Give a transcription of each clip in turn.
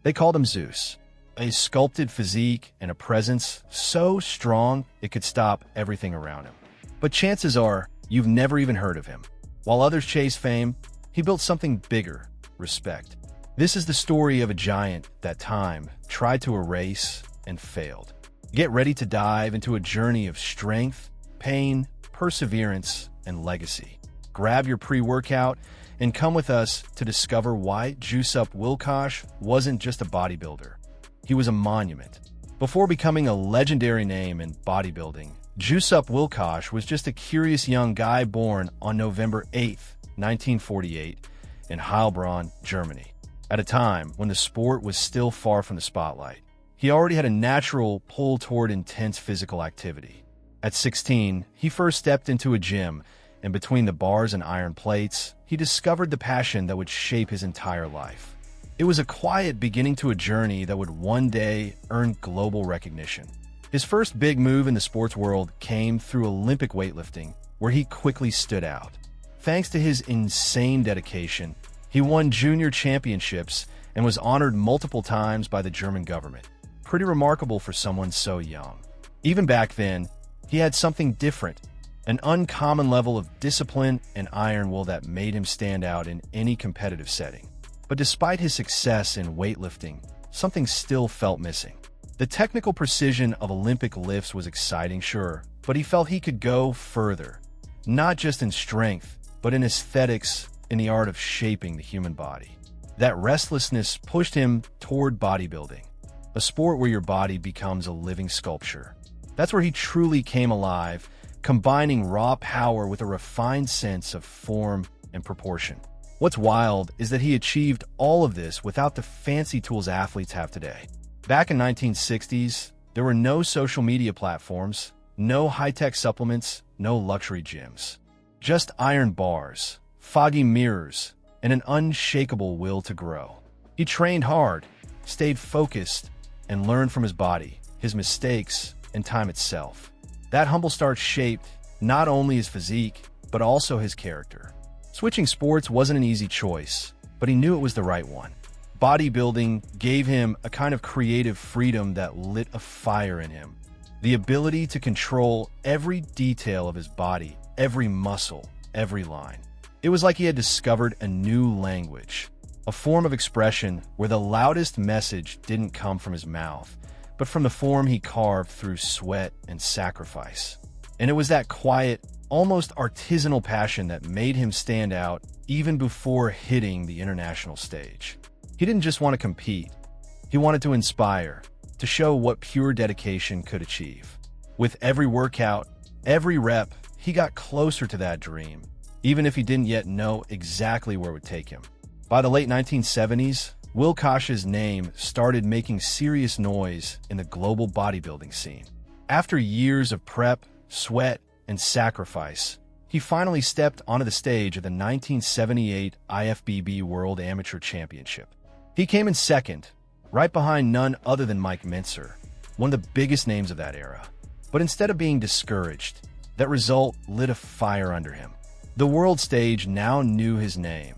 They called him Zeus, a sculpted physique and a presence so strong it could stop everything around him. But chances are you've never even heard of him. While others chase fame, he built something bigger: respect. This is the story of a giant that time tried to erase and failed. Get ready to dive into a journey of strength, pain, perseverance, and legacy. Grab your pre-workout and come with us to discover why Jusup Wilkosz wasn't just a bodybuilder. He was a monument. Before becoming a legendary name in bodybuilding, Jusup Wilkosz was just a curious young guy born on November 8, 1948, in Heilbronn, Germany. At a time when the sport was still far from the spotlight, he already had a natural pull toward intense physical activity. At 16, he first stepped into a gym, and between the bars and iron plates, he discovered the passion that would shape his entire life. It was a quiet beginning to a journey that would one day earn global recognition. His first big move in the sports world came through Olympic weightlifting, where he quickly stood out. Thanks to his insane dedication, he won junior championships and was honored multiple times by the German government. Pretty remarkable for someone so young. Even back then, he had something different, an uncommon level of discipline and iron will that made him stand out in any competitive setting. But despite his success in weightlifting, something still felt missing. The technical precision of Olympic lifts was exciting, sure, but he felt he could go further, not just in strength, but in aesthetics, in the art of shaping the human body. That restlessness pushed him toward bodybuilding, a sport where your body becomes a living sculpture. That's where he truly came alive, combining raw power with a refined sense of form and proportion. What's wild is that he achieved all of this without the fancy tools athletes have today. Back in 1960s, there were no social media platforms, no high-tech supplements, no luxury gyms. Just iron bars, foggy mirrors, and an unshakable will to grow. He trained hard, stayed focused, and learned from his body, his mistakes, and time itself. That humble start shaped not only his physique, but also his character. Switching sports wasn't an easy choice, but he knew it was the right one. Bodybuilding gave him a kind of creative freedom that lit a fire in him. The ability to control every detail of his body, every muscle, every line. It was like he had discovered a new language, a form of expression where the loudest message didn't come from his mouth, but from the form he carved through sweat and sacrifice. And it was that quiet, almost artisanal passion that made him stand out even before hitting the international stage. He didn't just want to compete. He wanted to inspire, to show what pure dedication could achieve. With every workout, every rep, he got closer to that dream, even if he didn't yet know exactly where it would take him. By the late 1970s, Wilkosz's name started making serious noise in the global bodybuilding scene. After years of prep, sweat, and sacrifice, he finally stepped onto the stage of the 1978 IFBB World Amateur Championship. He came in second, right behind none other than Mike Mentzer, one of the biggest names of that era. But instead of being discouraged, that result lit a fire under him. The world stage now knew his name,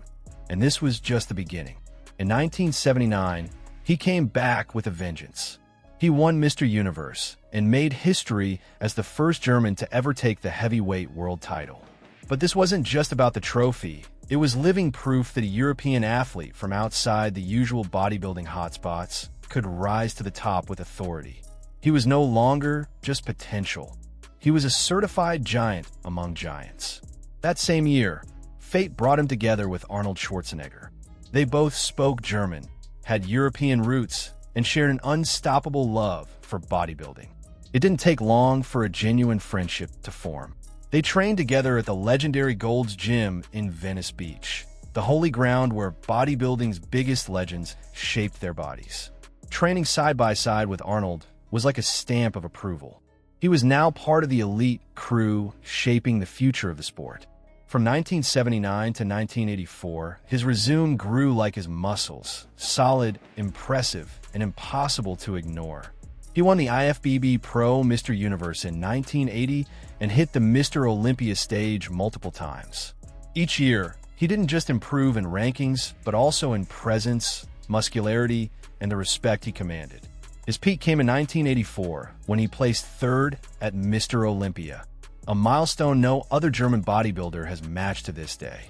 and this was just the beginning. In 1979, he came back with a vengeance. He won Mr. Universe and made history as the first German to ever take the heavyweight world title. But this wasn't just about the trophy. It was living proof that a European athlete from outside the usual bodybuilding hotspots could rise to the top with authority. He was no longer just potential. He was a certified giant among giants. That same year, fate brought him together with Arnold Schwarzenegger. They both spoke German, had European roots, and shared an unstoppable love for bodybuilding. It didn't take long for a genuine friendship to form. They trained together at the legendary Gold's Gym in Venice Beach, the holy ground where bodybuilding's biggest legends shaped their bodies. Training side by side with Arnold was like a stamp of approval. He was now part of the elite crew shaping the future of the sport. From 1979 to 1984, his resume grew like his muscles, solid, impressive, and impossible to ignore. He won the IFBB Pro Mr. Universe in 1980 and hit the Mr. Olympia stage multiple times. Each year, he didn't just improve in rankings, but also in presence, muscularity, and the respect he commanded. His peak came in 1984 when he placed third at Mr. Olympia, a milestone no other German bodybuilder has matched to this day.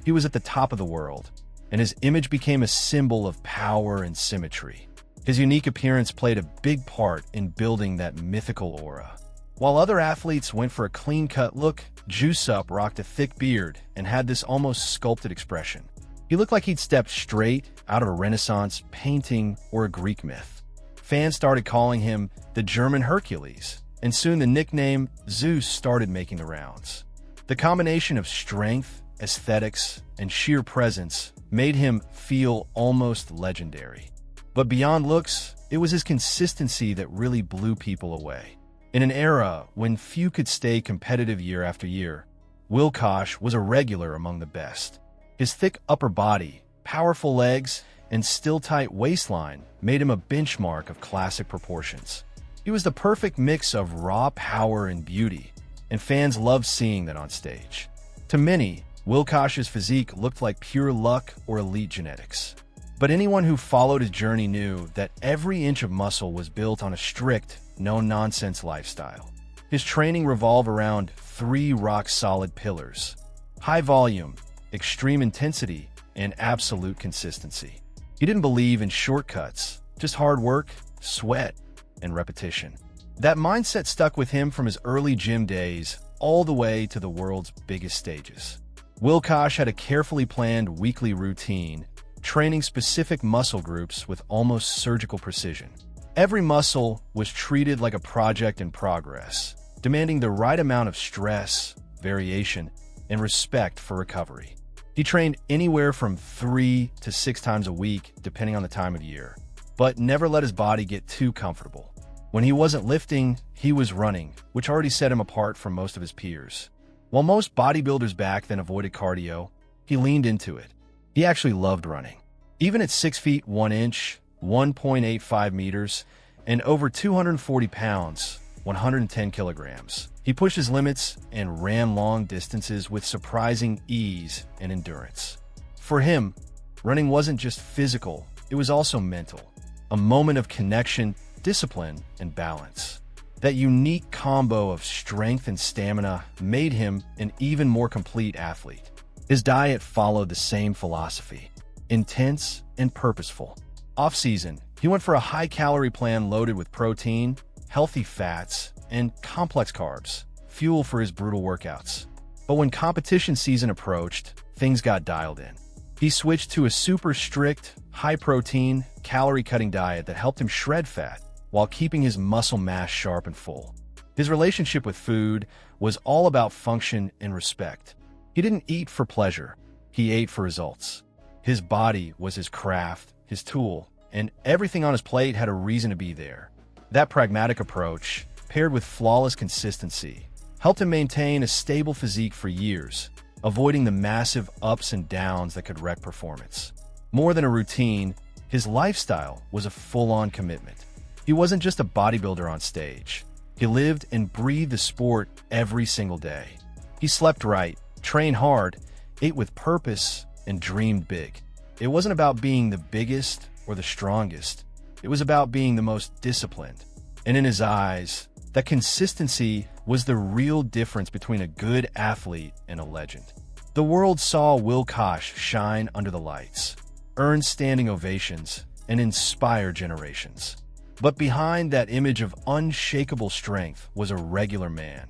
He was at the top of the world, and his image became a symbol of power and symmetry. His unique appearance played a big part in building that mythical aura. While other athletes went for a clean-cut look, Jusup rocked a thick beard and had this almost sculpted expression. He looked like he'd stepped straight out of a Renaissance painting or a Greek myth. Fans started calling him the German Hercules, and soon the nickname Zeus started making the rounds. The combination of strength, aesthetics, and sheer presence made him feel almost legendary. But beyond looks, it was his consistency that really blew people away. In an era when few could stay competitive year after year, Wilkosz was a regular among the best. His thick upper body, powerful legs, and still-tight waistline made him a benchmark of classic proportions. He was the perfect mix of raw power and beauty, and fans loved seeing that on stage. To many, Wilkosz's physique looked like pure luck or elite genetics. But anyone who followed his journey knew that every inch of muscle was built on a strict, no-nonsense lifestyle. His training revolved around three rock-solid pillars: high volume, extreme intensity, and absolute consistency. He didn't believe in shortcuts, just hard work, sweat, and repetition. That mindset stuck with him from his early gym days all the way to the world's biggest stages. Wilkosz had a carefully planned weekly routine, training specific muscle groups with almost surgical precision. Every muscle was treated like a project in progress, demanding the right amount of stress, variation, and respect for recovery. He trained anywhere from 3 to 6 times a week, depending on the time of year, but never let his body get too comfortable. When he wasn't lifting, he was running, which already set him apart from most of his peers. While most bodybuilders back then avoided cardio, he leaned into it. He actually loved running. Even at 6 feet 1 inch, 1.85 meters, and over 240 pounds, 110 kilograms, he pushed his limits and ran long distances with surprising ease and endurance. For him, running wasn't just physical, it was also mental, a moment of connection, discipline, and balance. That unique combo of strength and stamina made him an even more complete athlete. His diet followed the same philosophy: intense and purposeful. Off-season, he went for a high-calorie plan loaded with protein, healthy fats, and complex carbs, fuel for his brutal workouts. But when competition season approached, things got dialed in. He switched to a super strict, high-protein, calorie-cutting diet that helped him shred fat while keeping his muscle mass sharp and full. His relationship with food was all about function and respect. He didn't eat for pleasure, he ate for results. His body was his craft, his tool, and everything on his plate had a reason to be there. That pragmatic approach, paired with flawless consistency, helped him maintain a stable physique for years, avoiding the massive ups and downs that could wreck performance. More than a routine, his lifestyle was a full-on commitment. He wasn't just a bodybuilder on stage. He lived and breathed the sport every single day. He slept right, trained hard, ate with purpose, and dreamed big. It wasn't about being the biggest or the strongest. It was about being the most disciplined. And in his eyes, that consistency was the real difference between a good athlete and a legend. The world saw Wilkosz shine under the lights, earn standing ovations, and inspire generations. But behind that image of unshakable strength was a regular man,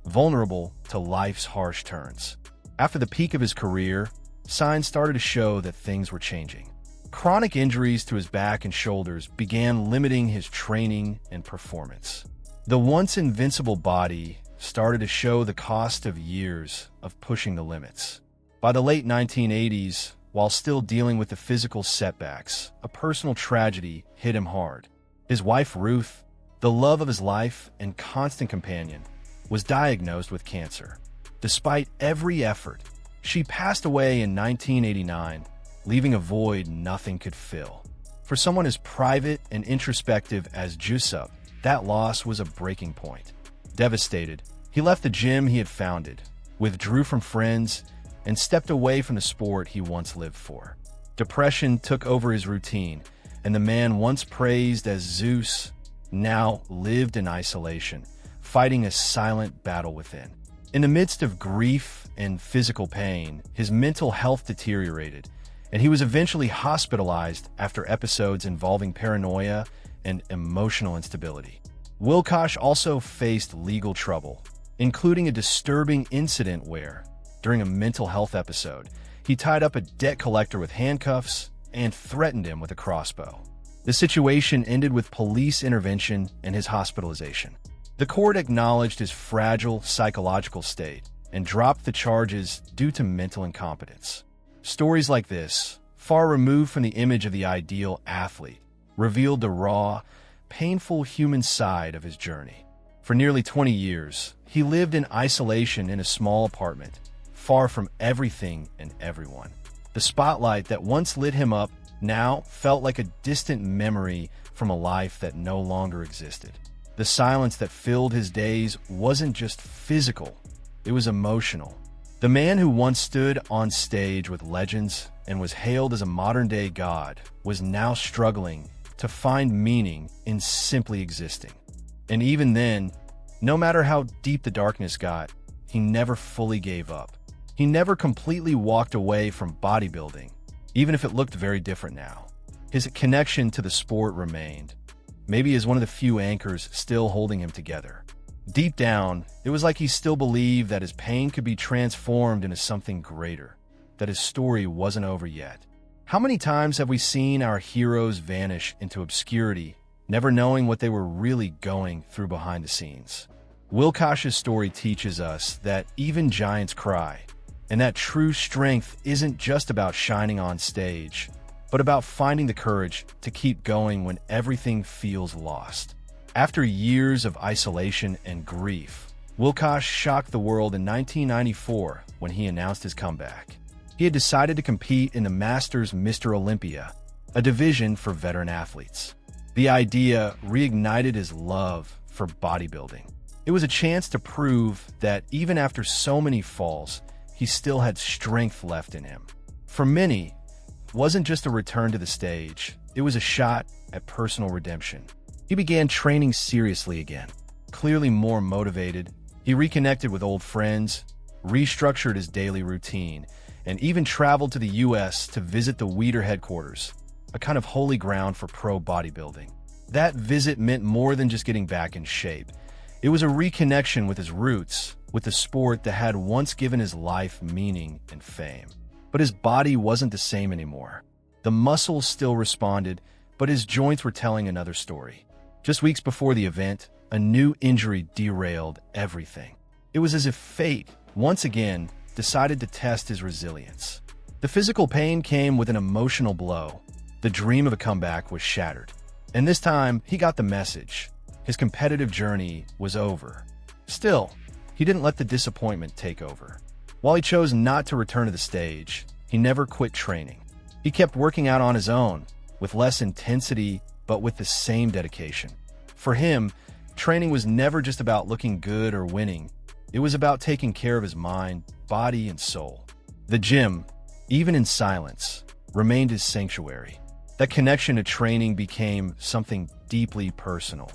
vulnerable to life's harsh turns. After the peak of his career, signs started to show that things were changing. Chronic injuries to his back and shoulders began limiting his training and performance. The once invincible body started to show the cost of years of pushing the limits. By the late 1980s, while still dealing with the physical setbacks, a personal tragedy hit him hard. His wife, Ruth, the love of his life and constant companion, was diagnosed with cancer. Despite every effort, she passed away in 1989, leaving a void nothing could fill. For someone as private and introspective as Jusup, that loss was a breaking point. Devastated, he left the gym he had founded, withdrew from friends, and stepped away from the sport he once lived for. Depression took over his routine, and the man once praised as Zeus now lived in isolation, fighting a silent battle within. In the midst of grief and physical pain, his mental health deteriorated, and he was eventually hospitalized after episodes involving paranoia and emotional instability. Wilkosz also faced legal trouble, including a disturbing incident where, during a mental health episode, he tied up a debt collector with handcuffs and threatened him with a crossbow. The situation ended with police intervention and his hospitalization. The court acknowledged his fragile psychological state and dropped the charges due to mental incompetence. Stories like this, far removed from the image of the ideal athlete, revealed the raw, painful human side of his journey. For nearly 20 years, he lived in isolation in a small apartment, far from everything and everyone. The spotlight that once lit him up now felt like a distant memory from a life that no longer existed. The silence that filled his days wasn't just physical, it was emotional. The man who once stood on stage with legends and was hailed as a modern-day god was now struggling to find meaning in simply existing. And even then, no matter how deep the darkness got, he never fully gave up. He never completely walked away from bodybuilding, even if it looked very different now. His connection to the sport remained, maybe as one of the few anchors still holding him together. Deep down, it was like he still believed that his pain could be transformed into something greater, that his story wasn't over yet. How many times have we seen our heroes vanish into obscurity, never knowing what they were really going through behind the scenes? Wilkosz's story teaches us that even giants cry, and that true strength isn't just about shining on stage, but about finding the courage to keep going when everything feels lost. After years of isolation and grief, Wilkosz shocked the world in 1994 when he announced his comeback. He had decided to compete in the Masters Mr. Olympia, a division for veteran athletes. The idea reignited his love for bodybuilding. It was a chance to prove that even after so many falls, he still had strength left in him. For many, it wasn't just a return to the stage, it was a shot at personal redemption. He began training seriously again. Clearly more motivated, he reconnected with old friends, restructured his daily routine, and even traveled to the US to visit the Weider headquarters, a kind of holy ground for pro bodybuilding. That visit meant more than just getting back in shape. It was a reconnection with his roots, with the sport that had once given his life meaning and fame. But his body wasn't the same anymore. The muscles still responded, but his joints were telling another story. Just weeks before the event, a new injury derailed everything. It was as if fate, once again, decided to test his resilience. The physical pain came with an emotional blow. The dream of a comeback was shattered. And this time, he got the message. His competitive journey was over. Still, he didn't let the disappointment take over. While he chose not to return to the stage, he never quit training. He kept working out on his own, with less intensity, but with the same dedication. For him, training was never just about looking good or winning. It was about taking care of his mind, body, and soul. The gym, even in silence, remained his sanctuary. That connection to training became something deeply personal.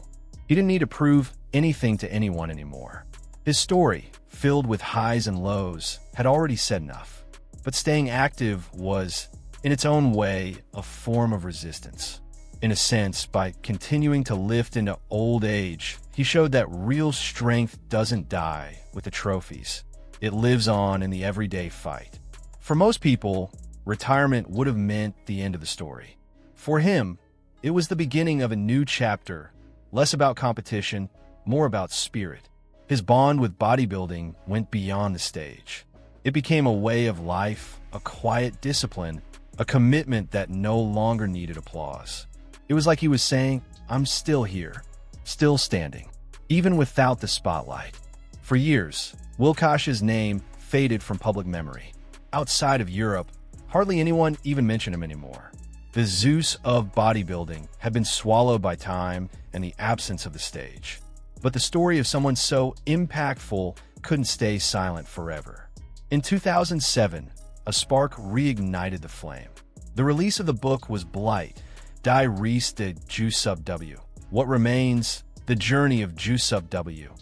He didn't need to prove anything to anyone anymore. His story, filled with highs and lows, had already said enough. But staying active was, in its own way, a form of resistance. In a sense, by continuing to lift into old age, he showed that real strength doesn't die with the trophies. It lives on in the everyday fight. For most people, retirement would have meant the end of the story. For him, it was the beginning of a new chapter, less about competition, more about spirit. His bond with bodybuilding went beyond the stage. It became a way of life, a quiet discipline, a commitment that no longer needed applause. It was like he was saying, I'm still here, still standing, even without the spotlight. For years, Wilkosz's name faded from public memory. Outside of Europe, hardly anyone even mentioned him anymore. The Zeus of bodybuilding had been swallowed by time and the absence of the stage. But the story of someone so impactful couldn't stay silent forever. In 2007, a spark reignited the flame. The release of the book was Blight, Diaries de Jusup W. What Remains, The Journey of Jusup W.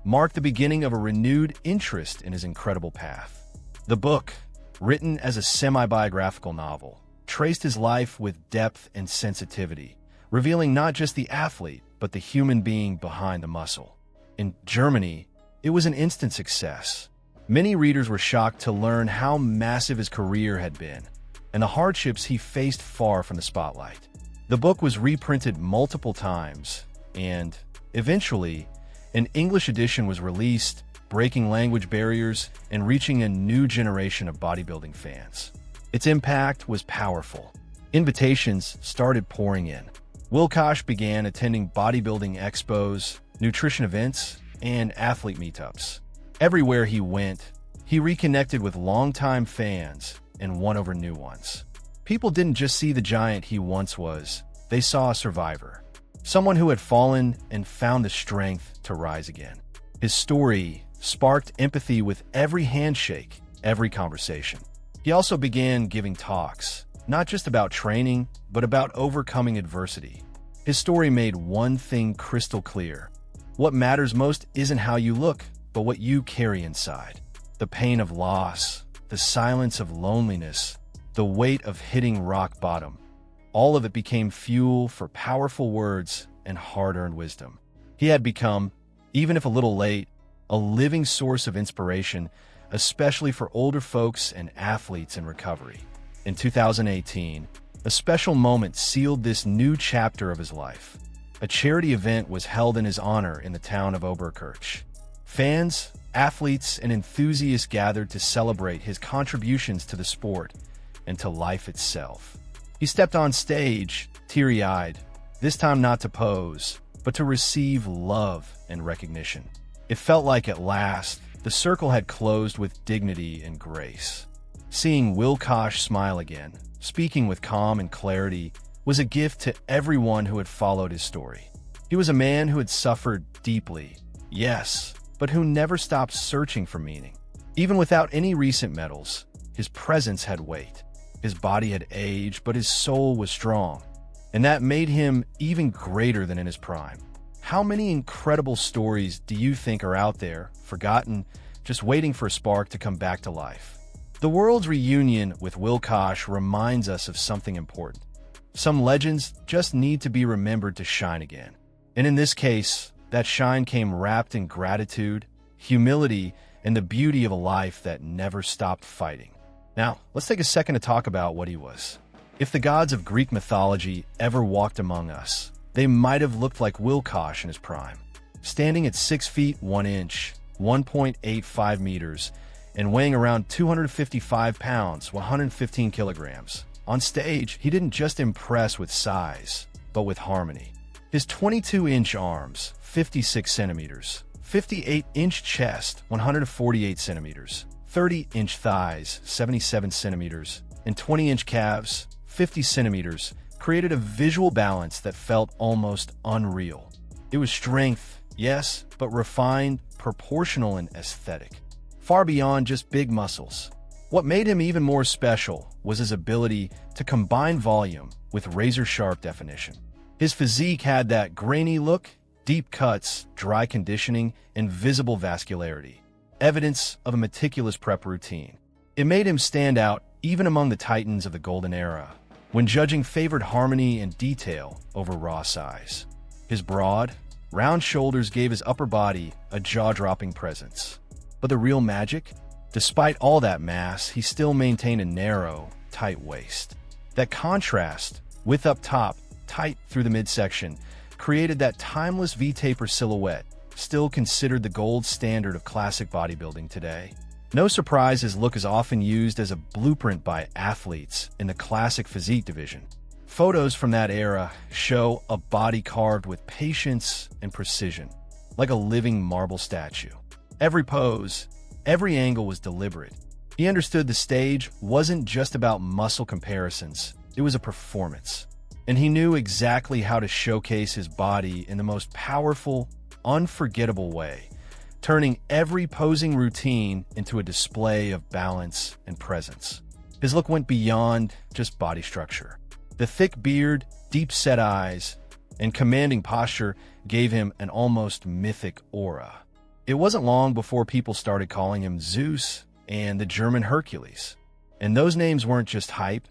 marked the beginning of a renewed interest in his incredible path. The book, written as a semi-biographical novel, traced his life with depth and sensitivity, revealing not just the athlete, but the human being behind the muscle. In Germany, it was an instant success. Many readers were shocked to learn how massive his career had been, and the hardships he faced far from the spotlight. The book was reprinted multiple times, and, eventually, an English edition was released, breaking language barriers and reaching a new generation of bodybuilding fans. Its impact was powerful. Invitations started pouring in. Wilkosz began attending bodybuilding expos, nutrition events, and athlete meetups. Everywhere he went, he reconnected with longtime fans and won over new ones. People didn't just see the giant he once was, they saw a survivor. Someone who had fallen and found the strength to rise again. His story sparked empathy with every handshake, every conversation. He also began giving talks, not just about training, but about overcoming adversity. His story made one thing crystal clear. What matters most isn't how you look, but what you carry inside. The pain of loss, the silence of loneliness, the weight of hitting rock bottom. All of it became fuel for powerful words and hard-earned wisdom. He had become, even if a little late, a living source of inspiration, especially for older folks and athletes in recovery. In 2018, a special moment sealed this new chapter of his life. A charity event was held in his honor in the town of Oberkirch. Fans, athletes, and enthusiasts gathered to celebrate his contributions to the sport and to life itself. He stepped on stage, teary-eyed, this time not to pose, but to receive love and recognition. It felt like at last, the circle had closed with dignity and grace. Seeing Wilkosz smile again, speaking with calm and clarity, was a gift to everyone who had followed his story. He was a man who had suffered deeply, yes, but who never stopped searching for meaning. Even without any recent medals, his presence had weight. His body had aged, but his soul was strong, and that made him even greater than in his prime. How many incredible stories do you think are out there, forgotten, just waiting for a spark to come back to life? The world's reunion with Wilkosz reminds us of something important. Some legends just need to be remembered to shine again. And in this case, that shine came wrapped in gratitude, humility, and the beauty of a life that never stopped fighting. Now, let's take a second to talk about what he was. If the gods of Greek mythology ever walked among us, they might have looked like Wilkosz in his prime. Standing at 6 feet 1 inch, 1.85 meters, and weighing around 255 pounds, 115 kilograms. On stage, he didn't just impress with size, but with harmony. His 22-inch arms, 56 centimeters, 58-inch chest, 148 centimeters, 30-inch thighs, 77 centimeters, and 20-inch calves, 50 centimeters, created a visual balance that felt almost unreal. It was strength, yes, but refined, proportional, and aesthetic. Far beyond just big muscles. What made him even more special was his ability to combine volume with razor-sharp definition. His physique had that grainy look, deep cuts, dry conditioning, and visible vascularity. Evidence of a meticulous prep routine. It made him stand out even among the titans of the golden era, when judging favored harmony and detail over raw size. His broad, round shoulders gave his upper body a jaw-dropping presence. But the real magic? Despite all that mass, he still maintained a narrow, tight waist. That contrast, width up top, tight through the midsection, created that timeless V-taper silhouette, still considered the gold standard of classic bodybuilding today. No surprise his look is often used as a blueprint by athletes in the classic physique division. Photos from that era show a body carved with patience and precision, like a living marble statue. Every pose, every angle was deliberate. He understood the stage wasn't just about muscle comparisons, it was a performance. And he knew exactly how to showcase his body in the most powerful, unforgettable way, turning every posing routine into a display of balance and presence. His look went beyond just body structure. The thick beard, deep-set eyes, and commanding posture gave him an almost mythic aura. It wasn't long before people started calling him Zeus and the German Hercules. And those names weren't just hype.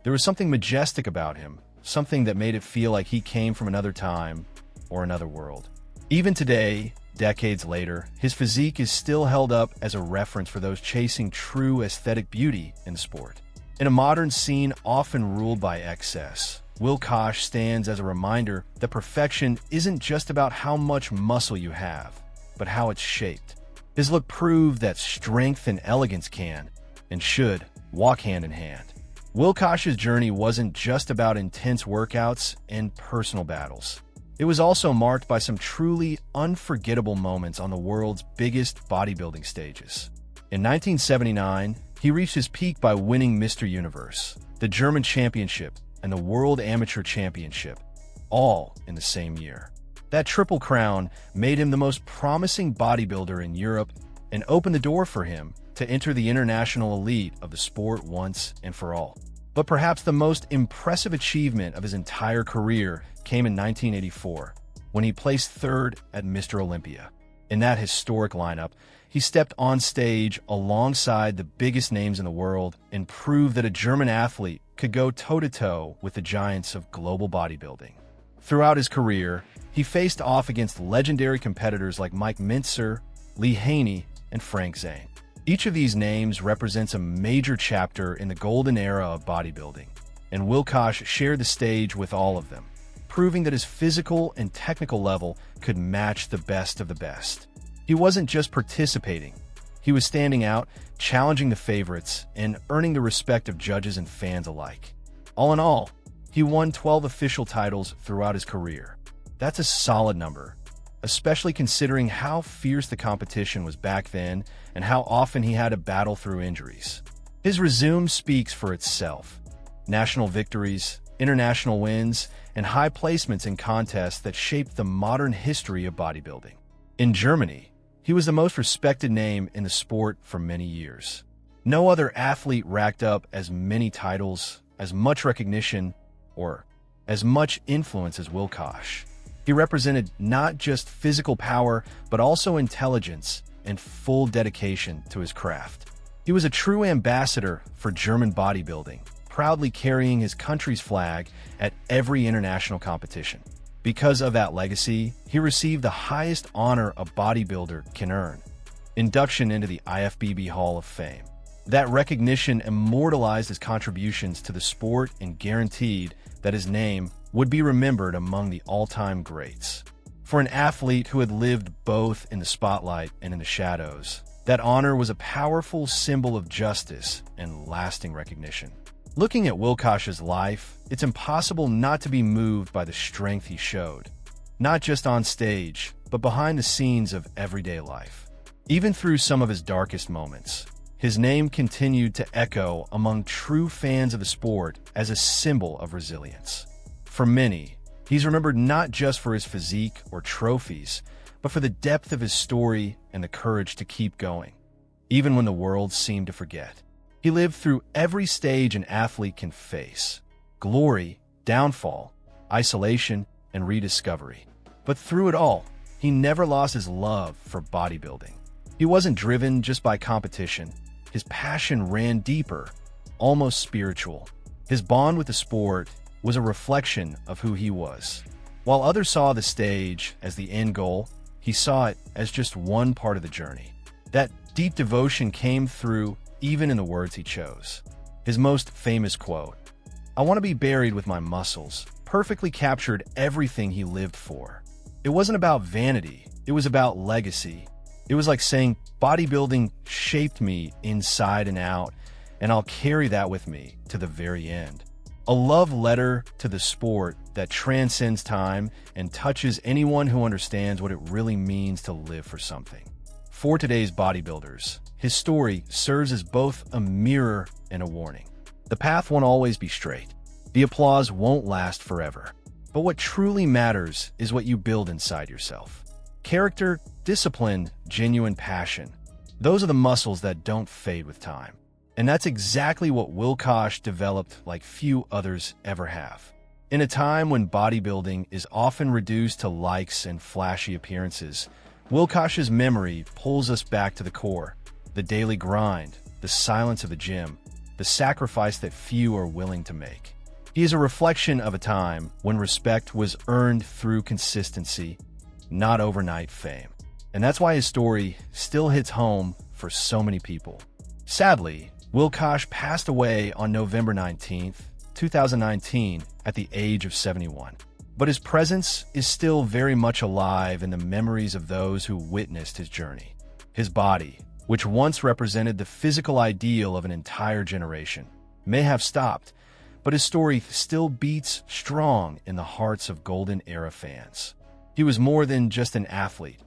There was something majestic about him, something that made it feel like he came from another time or another world. Even today, decades later, his physique is still held up as a reference for those chasing true aesthetic beauty in the sport. In a modern scene often ruled by excess, Wilkosz stands as a reminder that perfection isn't just about how much muscle you have, but how it's shaped. His look proved that strength and elegance can, and should, walk hand in hand. Wilkosz's journey wasn't just about intense workouts and personal battles. It was also marked by some truly unforgettable moments on the world's biggest bodybuilding stages. In 1979, he reached his peak by winning Mr. Universe, the German Championship, and the World Amateur Championship, all in the same year. That triple crown made him the most promising bodybuilder in Europe and opened the door for him to enter the international elite of the sport once and for all. But perhaps the most impressive achievement of his entire career came in 1984, when he placed third at Mr. Olympia. In that historic lineup, he stepped on stage alongside the biggest names in the world and proved that a German athlete could go toe-to-toe with the giants of global bodybuilding. Throughout his career, he faced off against legendary competitors like Mike Mintzer, Lee Haney, and Frank Zane. Each of these names represents a major chapter in the golden era of bodybuilding, and Wilkosz shared the stage with all of them, proving that his physical and technical level could match the best of the best. He wasn't just participating, he was standing out, challenging the favorites, and earning the respect of judges and fans alike. All in all, he won 12 official titles throughout his career. That's a solid number, especially considering how fierce the competition was back then and how often he had to battle through injuries. His resume speaks for itself. National victories, international wins, and high placements in contests that shaped the modern history of bodybuilding. In Germany, he was the most respected name in the sport for many years. No other athlete racked up as many titles, as much recognition, or as much influence as Wilkosz. He represented not just physical power, but also intelligence and full dedication to his craft. He was a true ambassador for German bodybuilding, proudly carrying his country's flag at every international competition. Because of that legacy, he received the highest honor a bodybuilder can earn, induction into the IFBB Hall of Fame. That recognition immortalized his contributions to the sport and guaranteed that his name would be remembered among the all-time greats. For an athlete who had lived both in the spotlight and in the shadows, that honor was a powerful symbol of justice and lasting recognition. Looking at Wilkosz's life, it's impossible not to be moved by the strength he showed, not just on stage, but behind the scenes of everyday life. Even through some of his darkest moments, his name continued to echo among true fans of the sport as a symbol of resilience. For many, he's remembered not just for his physique or trophies, but for the depth of his story and the courage to keep going, even when the world seemed to forget. He lived through every stage an athlete can face: glory, downfall, isolation, and rediscovery. But through it all, he never lost his love for bodybuilding. He wasn't driven just by competition. His passion ran deeper, almost spiritual. His bond with the sport was a reflection of who he was. While others saw the stage as the end goal, he saw it as just one part of the journey. That deep devotion came through even in the words he chose. His most famous quote, "I want to be buried with my muscles," perfectly captured everything he lived for. It wasn't about vanity, it was about legacy. It was like saying, bodybuilding shaped me inside and out, and I'll carry that with me to the very end. A love letter to the sport that transcends time and touches anyone who understands what it really means to live for something. For today's bodybuilders, his story serves as both a mirror and a warning. The path won't always be straight. The applause won't last forever. But what truly matters is what you build inside yourself. Character, discipline, genuine passion. Those are the muscles that don't fade with time. And that's exactly what Wilkosz developed like few others ever have. In a time when bodybuilding is often reduced to likes and flashy appearances, Wilkosz's memory pulls us back to the core, the daily grind, the silence of the gym, the sacrifice that few are willing to make. He is a reflection of a time when respect was earned through consistency, not overnight fame. And that's why his story still hits home for so many people. Sadly, Wilkosz passed away on November 19th, 2019, at the age of 71. But his presence is still very much alive in the memories of those who witnessed his journey. His body, which once represented the physical ideal of an entire generation, may have stopped, but his story still beats strong in the hearts of Golden Era fans. He was more than just an athlete.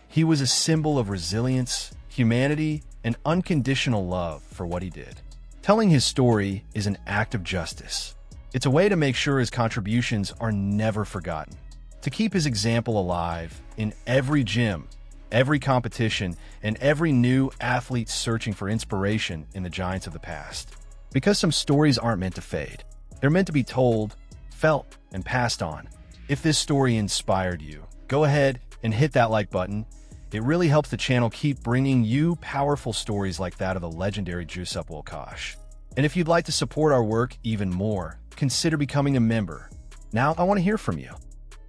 He was a symbol of resilience, humanity, and unconditional love for what he did. Telling his story is an act of justice. It's a way to make sure his contributions are never forgotten, to keep his example alive in every gym, every competition, and every new athlete searching for inspiration in the giants of the past. Because some stories aren't meant to fade. They're meant to be told, felt, and passed on. If this story inspired you, go ahead and hit that like button. It really helps the channel keep bringing you powerful stories like that of the legendary Jusup Wilkosz. And if you'd like to support our work even more, consider becoming a member. Now, I want to hear from you.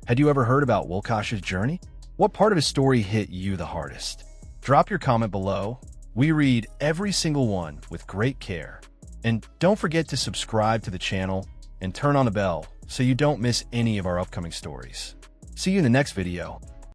Had you ever heard about Wilkosz's journey? What part of his story hit you the hardest? Drop your comment below. We read every single one with great care. And don't forget to subscribe to the channel and turn on the bell so you don't miss any of our upcoming stories. See you in the next video.